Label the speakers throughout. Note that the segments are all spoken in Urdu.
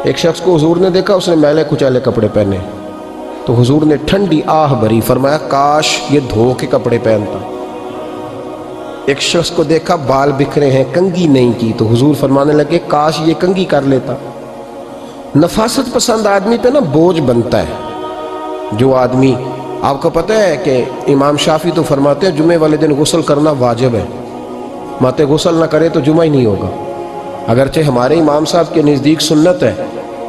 Speaker 1: ایک شخص کو حضور نے دیکھا، اس نے میلے کچیلے کپڑے پہنے، تو حضور نے ٹھنڈی آہ بھری، فرمایا کاش یہ دھو کے کپڑے پہنتا۔ ایک شخص کو دیکھا بال بکھرے ہیں، کنگھی نہیں کی، تو حضور فرمانے لگے کاش یہ کنگھی کر لیتا۔ نفاست پسند آدمی پہ نا بوجھ بنتا ہے۔ جو آدمی، آپ کو پتہ ہے کہ امام شافعی تو فرماتے ہیں جمعے والے دن غسل کرنا واجب ہے، ماتے غسل نہ کرے تو جمعہ ہی نہیں ہوگا۔ اگرچہ ہمارے امام صاحب کے نزدیک سنت ہے۔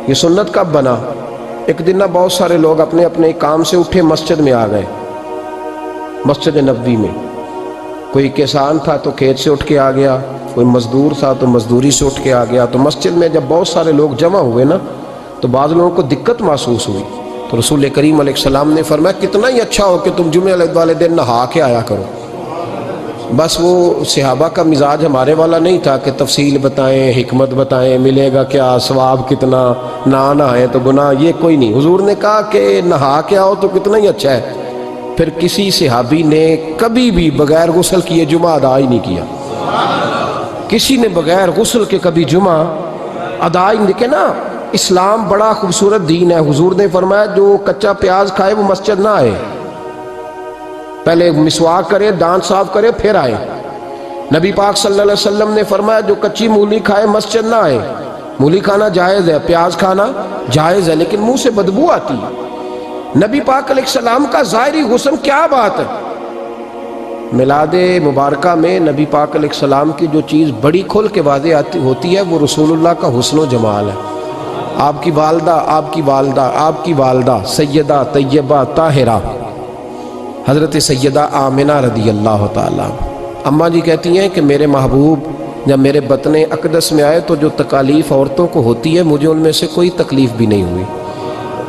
Speaker 1: یہ سنت کب بنا؟ ایک دن نا بہت سارے لوگ اپنے اپنے کام سے اٹھے مسجد میں آ گئے، مسجد نبوی میں۔ کوئی کسان تھا تو کھیت سے اٹھ کے آ گیا، کوئی مزدور تھا تو مزدوری سے اٹھ کے آ گیا۔ تو مسجد میں جب بہت سارے لوگ جمع ہوئے نا تو بعض لوگوں کو دقت محسوس ہوئی، تو رسول کریم علیہ السلام نے فرمایا کتنا ہی اچھا ہو کہ تم جمعے والے دن نہا کے آیا کرو۔ بس وہ صحابہ کا مزاج ہمارے والا نہیں تھا کہ تفصیل بتائیں، حکمت بتائیں، ملے گا کیا، ثواب کتنا، نہ نہائیں تو گناہ، یہ کوئی نہیں۔ حضور نے کہا کہ نہا کے آؤ تو کتنا ہی اچھا ہے۔ پھر کسی صحابی نے کبھی بھی بغیر غسل کیے جمعہ ادا ہی نہیں کیا۔ کسی نے بغیر غسل کے کبھی جمعہ ادا ہی نہیں کیا نا۔ اسلام بڑا خوبصورت دین ہے۔ حضور نے فرمایا جو کچا پیاز کھائے وہ مسجد نہ آئے، پہلے مسواک کرے، دانت صاف کرے، پھر آئے۔ نبی پاک صلی اللہ علیہ وسلم نے فرمایا جو کچی مولی کھائے مسجد نہ آئے۔ مولی کھانا جائز ہے، پیاز کھانا جائز ہے، لیکن منہ سے بدبو آتی ہے۔ نبی پاک علیہ السلام کا ظاہری حسن کیا بات ہے۔ میلاد مبارکہ میں نبی پاک علیہ السلام کی جو چیز بڑی کھل کے واضح ہوتی ہے وہ رسول اللہ کا حسن و جمال ہے۔ آپ کی والدہ سیدہ طیبہ طاہرہ حضرت سیدہ آمنہ رضی اللہ تعالیٰ، اماں جی کہتی ہیں کہ میرے محبوب جب میرے بطن اقدس میں آئے تو جو تکالیف عورتوں کو ہوتی ہے مجھے ان میں سے کوئی تکلیف بھی نہیں ہوئی،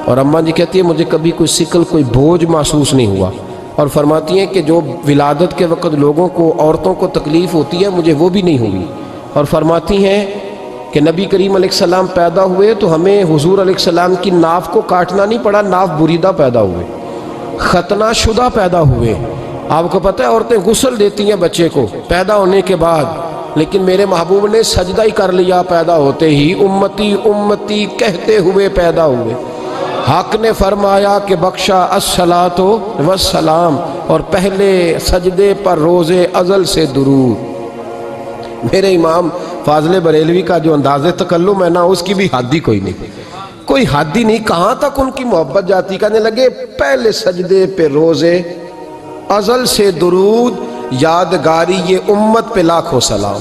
Speaker 1: اور اماں جی کہتی ہیں مجھے کبھی کوئی ثقل، کوئی بوجھ محسوس نہیں ہوا، اور فرماتی ہیں کہ جو ولادت کے وقت لوگوں کو، عورتوں کو تکلیف ہوتی ہے مجھے وہ بھی نہیں ہوئی، اور فرماتی ہیں کہ نبی کریم علیہ السلام پیدا ہوئے تو ہمیں حضور علیہ السلام کی ناف کو کاٹنا نہیں پڑا، ناف بریدہ پیدا ہوئے، ختنہ شدہ پیدا ہوئے۔ آپ کو پتہ ہے عورتیں غسل دیتی ہیں بچے کو پیدا ہونے کے بعد، لیکن میرے محبوب نے سجدہ ہی کر لیا پیدا ہوتے ہی، امتی امتی کہتے ہوئے پیدا ہوئے۔ حق نے فرمایا کہ بخشا الصلاۃ والسلام، اور پہلے سجدے پر روز ازل سے درود۔ میرے امام فاضل بریلوی کا جو انداز تکلم ہے نا اس کی بھی حد ہی کوئی نہیں، کوئی حد ہی نہیں، کہاں تک ان کی محبت جاتی۔ کہنے لگے پہلے سجدے پہ روز ازل سے درود، یادگاری یہ امت پہ لاکھوں سلام،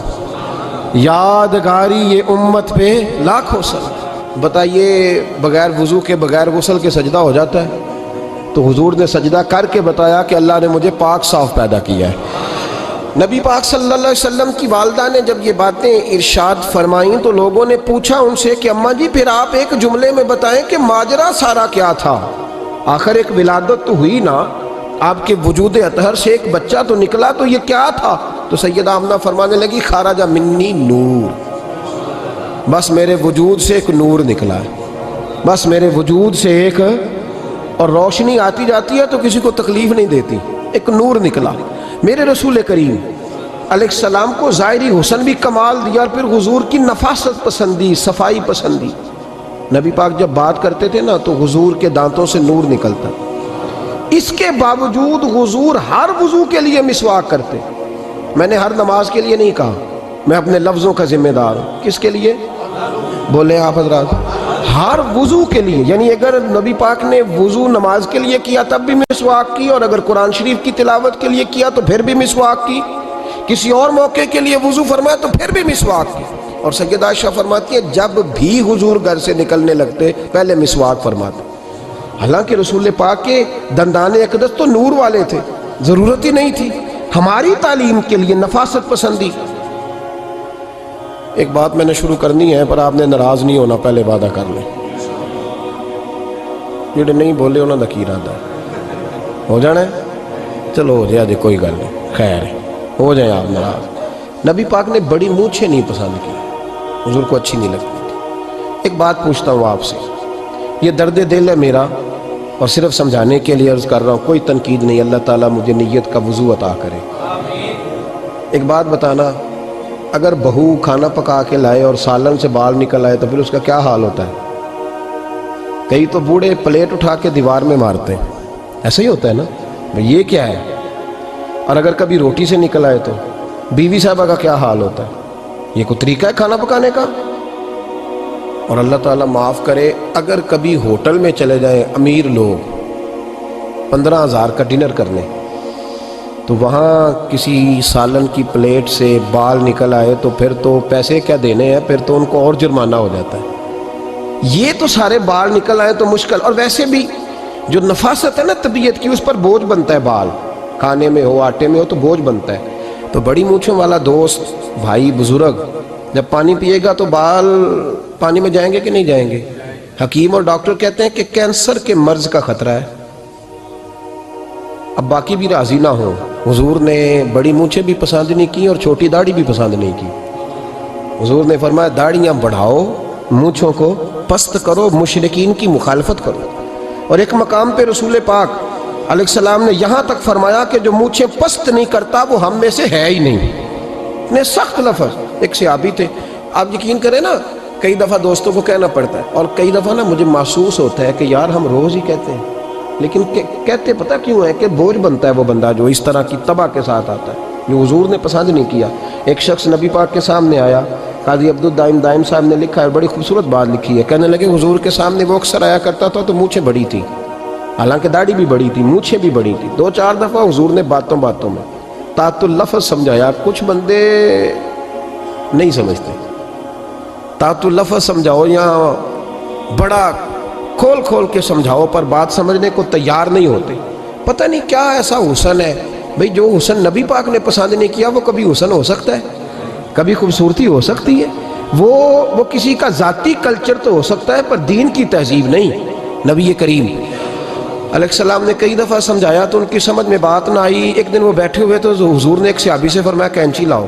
Speaker 1: یادگاری یہ امت پہ لاکھوں سلام۔ بتائیے بغیر وضو کے، بغیر غسل کے سجدہ ہو جاتا ہے؟ تو حضور نے سجدہ کر کے بتایا کہ اللہ نے مجھے پاک صاف پیدا کیا ہے۔ نبی پاک صلی اللہ علیہ وسلم کی والدہ نے جب یہ باتیں ارشاد فرمائیں تو لوگوں نے پوچھا ان سے کہ اماں جی پھر آپ ایک جملے میں بتائیں کہ ماجرا سارا کیا تھا، آخر ایک ولادت تو ہوئی نا، آپ کے وجود اطہر سے ایک بچہ تو نکلا، تو یہ کیا تھا؟ تو سیدہ آمنہ فرمانے لگی خارج منی نور، بس میرے وجود سے ایک نور نکلا ہے، بس میرے وجود سے ایک، اور روشنی آتی جاتی ہے تو کسی کو تکلیف نہیں دیتی، ایک نور نکلا۔ میرے رسول کریم علیہ السلام کو ظاہری حسن بھی کمال دیا، اور پھر حضور کی نفاست پسندی، صفائی پسندی۔ نبی پاک جب بات کرتے تھے نا تو حضور کے دانتوں سے نور نکلتا، اس کے باوجود حضور ہر وضو کے لیے مسواک کرتے۔ میں نے ہر نماز کے لیے نہیں کہا، میں اپنے لفظوں کا ذمہ دار ہوں۔ کس کے لیے بولے آپ حضرات؟ ہر وضو کے لیے، یعنی اگر نبی پاک نے وضو نماز کے لیے کیا تب بھی مسواک کی، اور اگر قرآن شریف کی تلاوت کے لیے کیا تو پھر بھی مسواک کی، کسی اور موقع کے لیے وضو فرمایا تو پھر بھی مسواک کی۔ اور سیدہ عائشہ فرماتی ہے جب بھی حضور گھر سے نکلنے لگتے پہلے مسواک فرماتے، حالانکہ رسول پاک کے دندان اقدس تو نور والے تھے، ضرورت ہی نہیں تھی۔ ہماری تعلیم کے لیے نفاست پسندی۔ ایک بات میں نے شروع کرنی ہے پر آپ نے ناراض نہیں ہونا، پہلے وعدہ کر لیں، جڑے نہیں بولے انہوں نے کی ارادہ ہو جانا ہے، چلو ہو جائے جی، کوئی گل نہیں، خیر ہے، ہو جائیں آپ ناراض۔ نبی پاک نے بڑی مونچھیں نہیں پسند کی، حضور کو اچھی نہیں لگتی تھی۔ ایک بات پوچھتا ہوں آپ سے، یہ درد دل ہے میرا اور صرف سمجھانے کے لیے عرض کر رہا ہوں، کوئی تنقید نہیں، اللہ تعالیٰ مجھے نیت کا وضو عطا کرے۔ ایک بات بتانا، اگر بہو کھانا پکا کے لائے اور سالن سے بال نکل آئے تو پھر اس کا کیا حال ہوتا ہے؟ کئی تو بوڑھے پلیٹ اٹھا کے دیوار میں مارتے ہیں، ایسا ہی ہوتا ہے نا، یہ کیا ہے؟ اور اگر کبھی روٹی سے نکل آئے تو بیوی صاحبہ کا کیا حال ہوتا ہے؟ یہ کوئی طریقہ ہے کھانا پکانے کا؟ اور اللہ تعالیٰ معاف کرے، اگر کبھی ہوٹل میں چلے جائیں امیر لوگ 15,000 کا ڈنر کرنے، تو وہاں کسی سالن کی پلیٹ سے بال نکل آئے تو پھر تو پیسے کیا دینے ہیں، پھر تو ان کو اور جرمانہ ہو جاتا ہے۔ یہ تو سارے بال نکل آئے تو مشکل، اور ویسے بھی جو نفاست ہے نا طبیعت کی، اس پر بوجھ بنتا ہے، بال کھانے میں ہو آٹے میں ہو تو بوجھ بنتا ہے۔ تو بڑی مونچھوں والا دوست بھائی بزرگ جب پانی پیے گا تو بال پانی میں جائیں گے کہ نہیں جائیں گے؟ حکیم اور ڈاکٹر کہتے ہیں کہ کینسر کے مرض کا خطرہ ہے۔ اب باقی بھی راضی نہ ہوں، حضور نے بڑی مونچھیں بھی پسند نہیں کی اور چھوٹی داڑھی بھی پسند نہیں کی۔ حضور نے فرمایا داڑھیاں بڑھاؤ، مونچھوں کو پست کرو، مشرکین کی مخالفت کرو۔ اور ایک مقام پہ رسول پاک علیہ السلام نے یہاں تک فرمایا کہ جو مونچھیں پست نہیں کرتا وہ ہم میں سے ہے ہی نہیں۔ اتنے سخت لفظ۔ ایک صحابی تھے، آپ یقین کریں نا، کئی دفعہ دوستوں کو کہنا پڑتا ہے، اور کئی دفعہ نا مجھے محسوس ہوتا ہے کہ یار ہم روز ہی کہتے ہیں، لیکن کہتے پتہ کیوں ہے کہ بوجھ بنتا ہے وہ بندہ جو اس طرح کی تباہ کے ساتھ آتا ہے، جو حضور نے پسند نہیں کیا۔ ایک شخص نبی پاک کے سامنے آیا، قاضی عبدالدائم دائم صاحب نے لکھا ہے، بڑی خوبصورت بات لکھی ہے، کہنے لگے حضور کے سامنے وہ اکثر آیا کرتا تھا تو مونچھیں بڑی تھی، حالانکہ داڑھی بھی بڑی تھی، مونچھیں بھی بڑی تھی۔ 2-4 دفعہ حضور نے باتوں باتوں میں تات اللفظ سمجھایا۔ کچھ بندے نہیں سمجھتے، تات اللفظ سمجھاؤ یا بڑا کھول کھول کے سمجھاؤ پر بات سمجھنے کو تیار نہیں ہوتے۔ پتہ نہیں کیا ایسا حسن ہے بھئی، جو حسن نبی پاک نے پسند نہیں کیا وہ کبھی حسن ہو سکتا ہے، کبھی خوبصورتی ہو سکتی ہے؟ وہ کسی کا ذاتی کلچر تو ہو سکتا ہے پر دین کی تہذیب نہیں۔ نبی کریم علیہ السلام نے کئی دفعہ سمجھایا تو ان کی سمجھ میں بات نہ آئی۔ ایک دن وہ بیٹھے ہوئے تو حضور نے ایک صحابی سے فرمایا کینچی لاؤ۔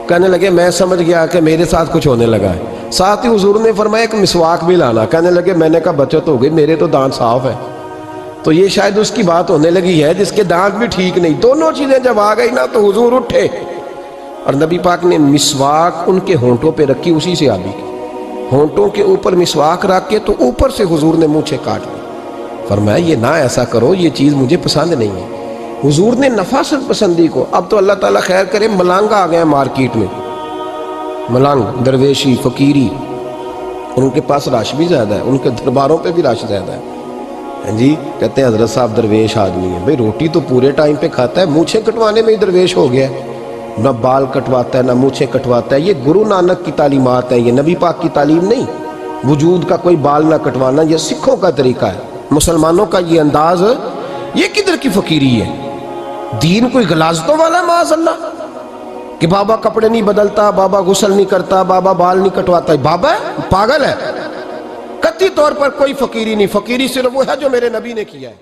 Speaker 1: کہنے لگے میں سمجھ گیا کہ میرے ساتھ کچھ ہونے لگا ہے۔ ساتھ ہی حضور نے فرمایا ایک مسواک بھی لانا۔ کہنے لگے میں نے کہا بچت ہو گئی، میرے تو دانت صاف ہے۔ تو یہ شاید اس کی بات ہونے لگی ہے جس کے دانت بھی ٹھیک نہیں۔ دونوں چیزیں جب آ گئی نا تو حضور اٹھے اور نبی پاک نے مسواک ان کے ہونٹوں پہ رکھی، اسی سے آبی کی ہونٹوں کے اوپر مسواک رکھ کے تو اوپر سے حضور نے مونچھیں کاٹ لی۔ فرمایا یہ نہ ایسا کرو، یہ چیز مجھے پسند نہیں ہے۔ حضور نے نفاست پسندی کو، اب تو اللہ تعالیٰ خیر کرے ملانگا آ گئے مارکیٹ میں، ملانگ درویشی فقیری، اور ان کے پاس رش بھی زیادہ ہے، ان کے درباروں پہ بھی رش زیادہ ہے۔ جی کہتے ہیں حضرت صاحب درویش آدمی ہے، بھئی روٹی تو پورے ٹائم پہ کھاتا ہے، مونچھیں کٹوانے میں ہی درویش ہو گیا ہے، نہ بال کٹواتا ہے نہ مونچھیں کٹواتا ہے۔ یہ گرو نانک کی تعلیمات ہیں، یہ نبی پاک کی تعلیم نہیں۔ وجود کا کوئی بال نہ کٹوانا یہ سکھوں کا طریقہ ہے، مسلمانوں کا یہ انداز، یہ کدھر کی فقیری ہے؟ دین کوئی غلاظتوں والا ہے معاذ اللہ، کہ بابا کپڑے نہیں بدلتا، بابا غسل نہیں کرتا، بابا بال نہیں کٹواتا۔ بابا ہے؟ پاگل ہے؟ قطعی طور پر کوئی فقیری نہیں، فقیری صرف وہ ہے جو میرے نبی نے کیا ہے۔